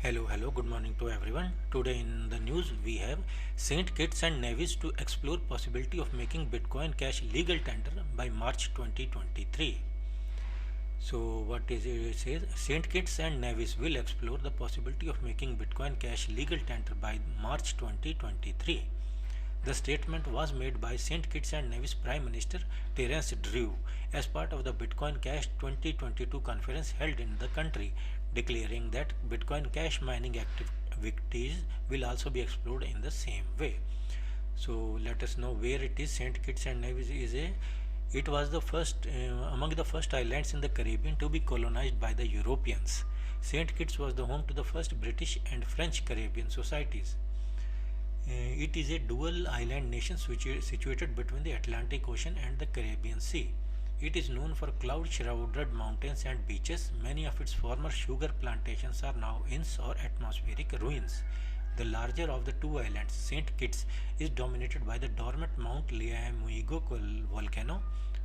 Hello, good morning to everyone. Today in the news we have Saint Kitts and Nevis to explore possibility of making Bitcoin Cash legal tender by March 2023. So what is it? It says Saint Kitts and Nevis will explore the possibility of making Bitcoin Cash legal tender by March 2023. The statement was made by Saint Kitts and Nevis Prime Minister Terence Drew as part of the Bitcoin Cash 2022 conference held in the country, declaring that Bitcoin Cash mining activities will also be explored in the same way. So let us know where it is. Saint Kitts and Nevis it was the first among the first islands in the Caribbean to be colonized by the Europeans. Saint Kitts was the home to the first British and French Caribbean societies. It is a dual island nation situated between the Atlantic Ocean and the Caribbean Sea. It is known for cloud-shrouded mountains and beaches. Many of its former sugar plantations are now inns or atmospheric ruins. The larger of the two islands, Saint Kitts, is dominated by the dormant Mount Liamuigo volcano,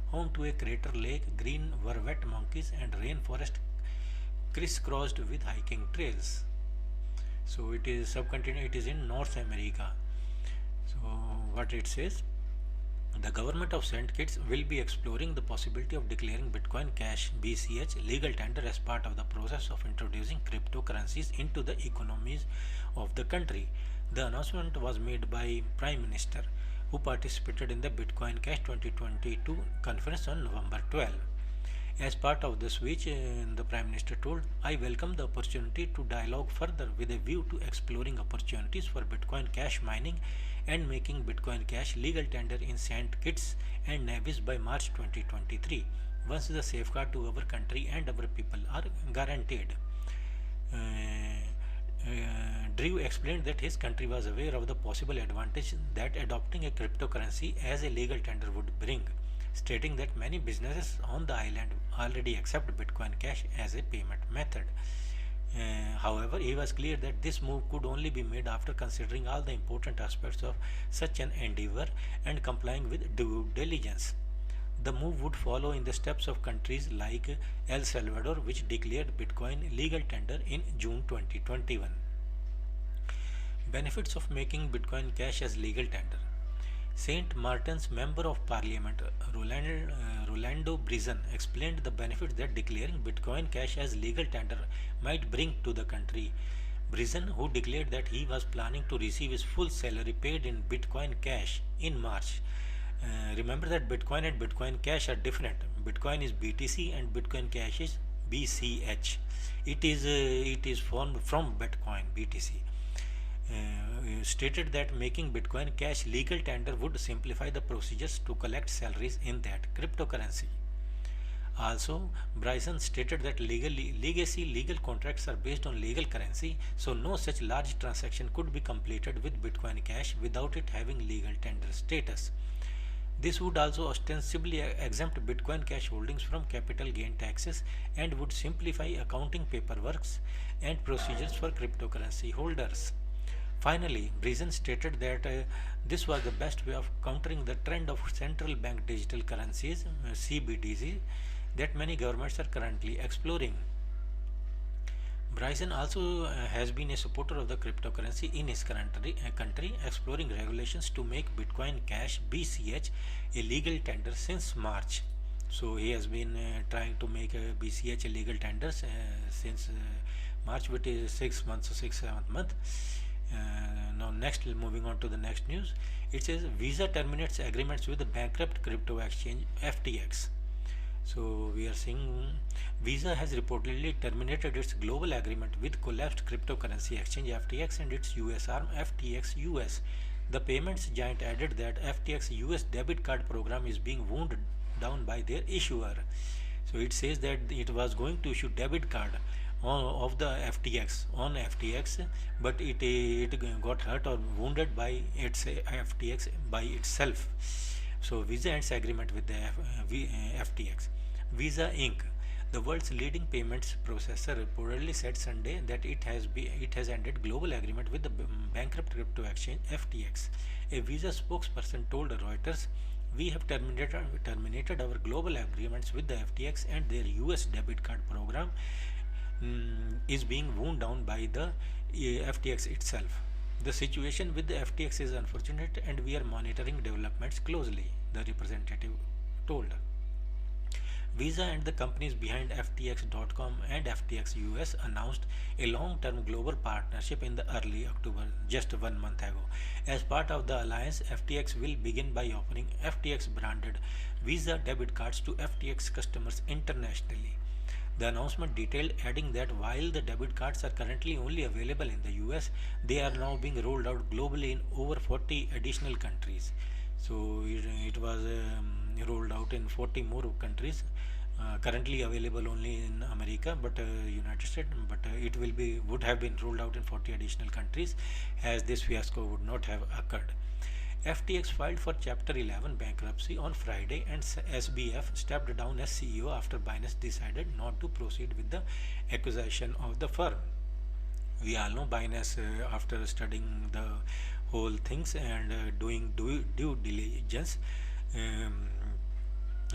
home to a crater lake, green vervet monkeys, and rainforest crisscrossed with hiking trails. So it is subcontinent, it is in North America. So what it says, the government of St. Kitts will be exploring the possibility of declaring Bitcoin Cash BCH legal tender as part of the process of introducing cryptocurrencies into the economies of the country. The announcement was made by Prime Minister, who participated in the Bitcoin Cash 2022 conference on November 12. As part of the speech, the Prime Minister told, "I welcome the opportunity to dialogue further with a view to exploring opportunities for Bitcoin Cash mining and making Bitcoin Cash legal tender in St. Kitts and Nevis by March 2023, once the safeguard to our country and our people are guaranteed." Drew explained that his country was aware of the possible advantage that adopting a cryptocurrency as a legal tender would bring, stating that many businesses on the island already accept Bitcoin Cash as a payment method. However, he was clear that this move could only be made after considering all the important aspects of such an endeavor and complying with due diligence. The move would follow in the steps of countries like El Salvador, which declared Bitcoin legal tender in June 2021. Benefits of making Bitcoin Cash as legal tender. St. Martin's Member of Parliament Rolando Brizan explained the benefits that declaring Bitcoin Cash as legal tender might bring to the country. Brizan, who declared that he was planning to receive his full salary paid in Bitcoin Cash in March. Remember that Bitcoin and Bitcoin Cash are different. Bitcoin is BTC and Bitcoin Cash is BCH. It is formed from Bitcoin BTC. Stated that making Bitcoin Cash legal tender would simplify the procedures to collect salaries in that cryptocurrency. Also, Bryson stated that legacy legal contracts are based on legal currency, so no such large transaction could be completed with Bitcoin Cash without it having legal tender status. This would also ostensibly exempt Bitcoin Cash holdings from capital gain taxes and would simplify accounting paperwork and procedures for cryptocurrency holders. Finally, Brizan stated that this was the best way of countering the trend of central bank digital currencies (CBDC) that many governments are currently exploring. Bryson also has been a supporter of the cryptocurrency in his country, exploring regulations to make Bitcoin Cash (BCH) a legal tender since March. So he has been trying to make BCH a legal tender since March, which is 6 months or 7th month. Now next, moving on to the next news, it says Visa terminates agreements with the bankrupt crypto exchange FTX. So we are seeing Visa has reportedly terminated its global agreement with collapsed cryptocurrency exchange FTX and its US arm FTX US. The payments giant added that FTX US debit card program is being wound down by their issuer. So it says that it was going to issue debit card of the FTX, but it got hurt or wounded by its FTX by itself. So Visa ends agreement with the FTX. Visa Inc., the world's leading payments processor, reportedly said Sunday that it has ended global agreement with the bankrupt crypto exchange FTX. A Visa spokesperson told Reuters, "We have terminated our global agreements with the FTX and their US debit card program is being wound down by the FTX itself. The situation with the FTX is unfortunate and we are monitoring developments closely, the representative told. Visa and the companies behind FTX.com and FTX US announced a long-term global partnership in the early October, just 1 month ago. As part of the alliance, FTX will begin by offering FTX-branded Visa debit cards to FTX customers internationally. The announcement detailed, adding that while the debit cards are currently only available in the US, they are now being rolled out globally in over 40 additional countries. So it was rolled out in 40 more countries. Currently available only in America, but United States, but it would have been rolled out in 40 additional countries, as this fiasco would not have occurred. FTX filed for Chapter 11 bankruptcy on Friday, and SBF stepped down as CEO after Binance decided not to proceed with the acquisition of the firm. We all know Binance, after studying the whole things and doing due diligence,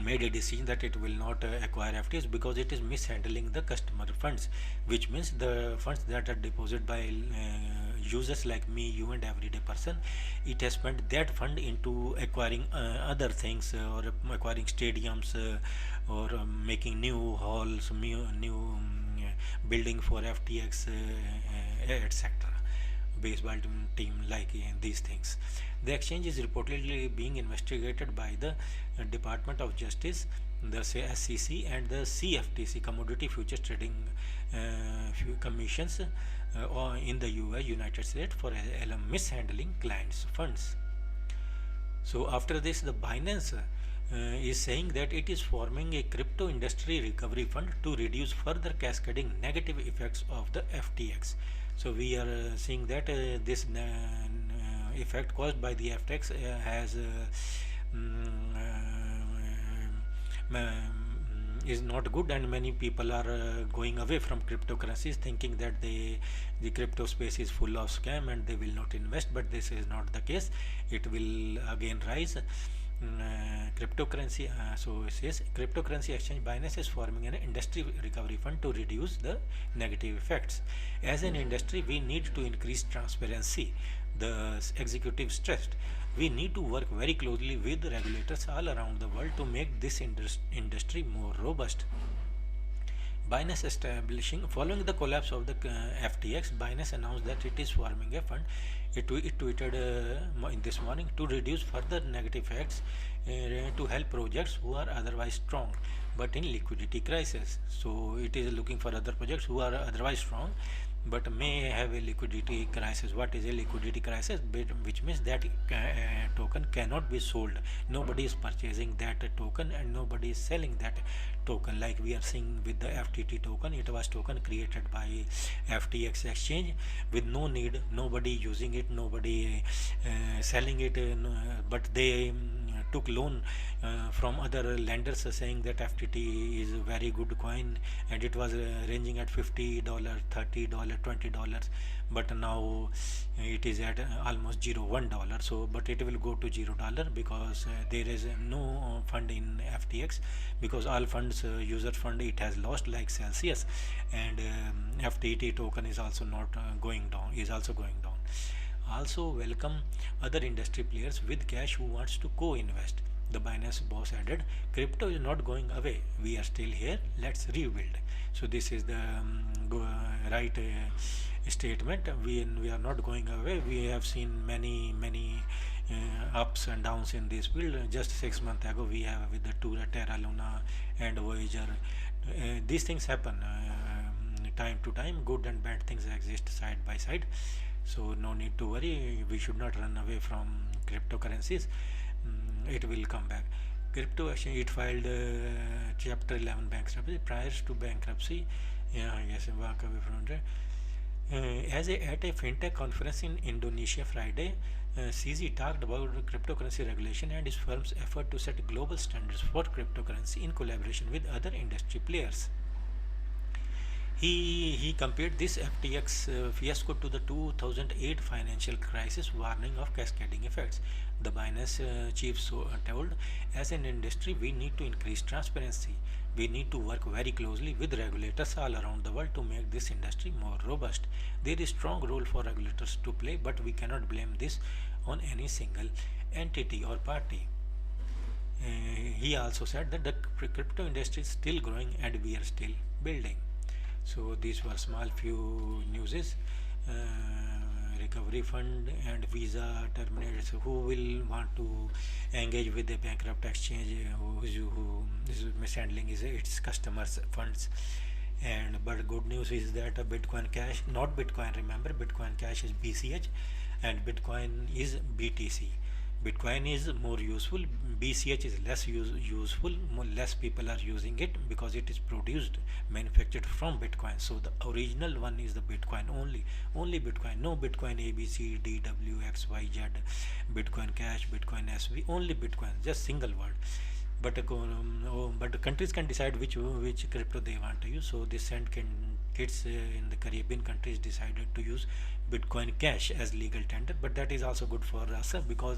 made a decision that it will not acquire FTX because it is mishandling the customer funds, which means the funds that are deposited by users like me, you and everyday person. It has spent that fund into acquiring other things, or acquiring stadiums, or making new halls, new building for FTX, etc. baseball team, like these things. The exchange is reportedly being investigated by the Department of Justice, the SEC, and the CFTC, Commodity Futures Trading Commissions, in the United States, for mishandling clients' funds. So after this, the Binance is saying that it is forming a crypto industry recovery fund to reduce further cascading negative effects of the FTX. So we are seeing that this effect caused by the FTX is not good, and many people are going away from cryptocurrencies, thinking that the crypto space is full of scam and they will not invest. But this is not the case. It will again rise. Cryptocurrency, so it says cryptocurrency exchange Binance is forming an industry recovery fund to reduce the negative effects. As an industry, we need to increase transparency, the executive stressed. We need to work very closely with regulators all around the world to make this industry more robust. Binance establishing following the collapse of the FTX, Binance announced that it is forming a fund. It tweeted in this morning to reduce further negative effects, to help projects who are otherwise strong but in liquidity crisis. So it is looking for other projects who are otherwise strong but may have a liquidity crisis. What is a liquidity crisis? Which means that token cannot be sold. Nobody is purchasing that token and nobody is selling that token, like we are seeing with the FTT token. It was token created by FTX exchange with no need, nobody using it, nobody selling it, but they took loan from other lenders, saying that FTT is a very good coin, and it was ranging at $50, $30, $20, but now it is at almost $1. So but it will go to $0 because there is no fund in FTX, because all funds, user fund, it has lost, like Celsius, and FTT token is also not going down, is also going down. Also welcome other industry players with cash who wants to co-invest. The Binance boss added, crypto is not going away, we are still here, let's rebuild. So this is the right statement. We are not going away. We have seen many ups and downs in this field. Just 6 months ago we have with the Terra Luna and Voyager. These things happen time to time. Good and bad things exist side by side. So no need to worry. We should not run away from cryptocurrencies. It will come back. Crypto exchange, it filed Chapter 11 bankruptcy. Prior to bankruptcy, walk away from it. At a fintech conference in Indonesia Friday, CZ talked about cryptocurrency regulation and his firm's effort to set global standards for cryptocurrency in collaboration with other industry players. He compared this FTX fiasco to the 2008 financial crisis, warning of cascading effects. The Binance chief told, as an industry, we need to increase transparency. We need to work very closely with regulators all around the world to make this industry more robust. There is strong role for regulators to play, but we cannot blame this on any single entity or party. He also said that the crypto industry is still growing and we are still building. So these were small few newses. Recovery fund and visa terminated. So who will want to engage with the bankrupt exchange who is mishandling its customers funds? And but good news is that Bitcoin Cash, not Bitcoin, remember Bitcoin Cash is BCH and Bitcoin is BTC. Bitcoin is more useful, BCH is less useful, less people are using it because it is produced, manufactured from Bitcoin. So the original one is the Bitcoin only Bitcoin, no Bitcoin ABC, DW, XYZ, Bitcoin Cash, Bitcoin SV, only Bitcoin, just single word. But but countries can decide which crypto they want to use. So this sent kids in the Caribbean countries decided to use Bitcoin Cash as legal tender, but that is also good for us because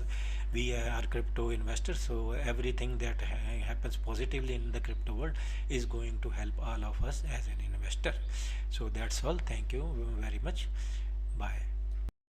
we are crypto investors. So everything that happens positively in the crypto world is going to help all of us as an investor. So that's all. Thank you very much. Bye.